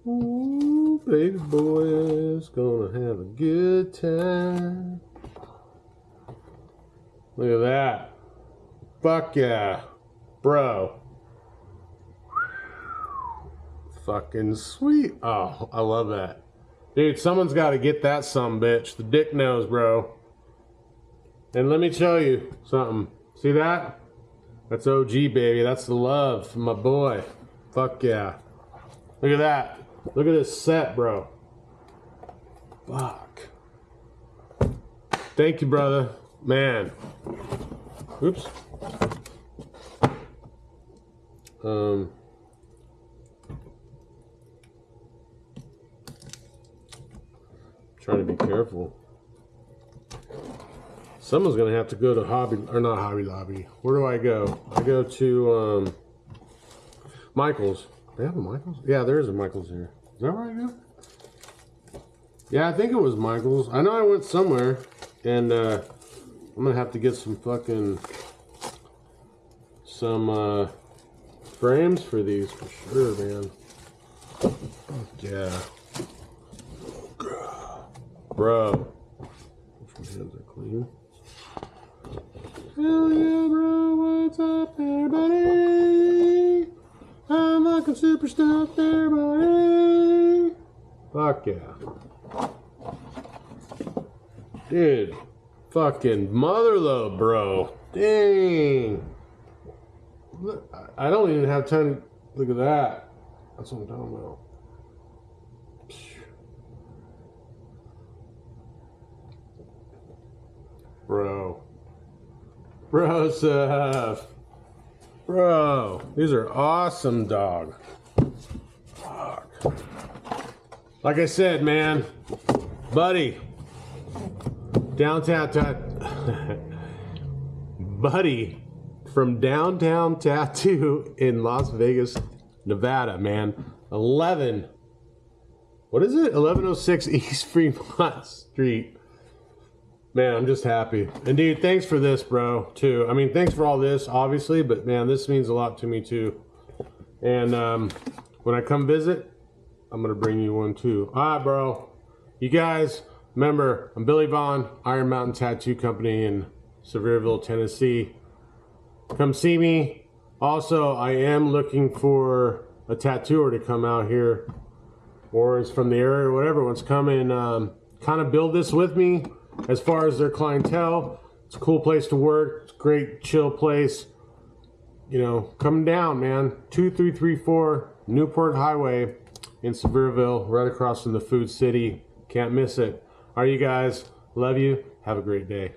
Ooh, baby boy is gonna have a good time. Look at that. Fuck yeah. Bro. Fucking sweet. Oh, I love that. Dude, someone's got to get that sumbitch. The dick knows, bro. And let me show you something. See that? That's OG, baby. That's the love from my boy. Fuck yeah. Look at that. Look at this set, bro. Fuck. Thank you, brother. Man. Oops. Trying to be careful. Someone's gonna have to go to Hobby, or not Hobby Lobby. Where do I go? I go to Michael's. They have a Michael's? Yeah, there is a Michael's here. Is that where I go? Yeah, I think it was Michael's. I know I went somewhere, and I'm gonna have to get some fucking frames for these for sure, man. Yeah. Bro. My hands are clean. Hell yeah, bro. What's up there, buddy? I'm fucking super stuffed there, buddy. Fuck yeah. Dude. Fucking motherload, bro. Dang. Look, I don't even have time to look at that. That's what I'm talking about. Bro. Bro stuff. Bro. These are awesome, dog. Fuck. Like I said, man. Buddy. Buddy from Downtown Tattoo in Las Vegas, Nevada, man. 1106 East Fremont Street. Man, I'm just happy. And dude, thanks for this, bro, too. I mean, thanks for all this, obviously, but man, this means a lot to me, too. And when I come visit, I'm going to bring you one, too. All right, bro. You guys, remember, I'm Billy Vaughn, Iron Mountain Tattoo Company in Sevierville, Tennessee. Come see me. Also, I am looking for a tattooer to come out here, or is from the area or whatever, wants to come and kind of build this with me. As far as their clientele, it's a cool place to work. It's a great, chill place. You know, come down, man. 2334 Newport Highway in Sevierville, right across from the Food City. Can't miss it. All right, you guys. Love you. Have a great day.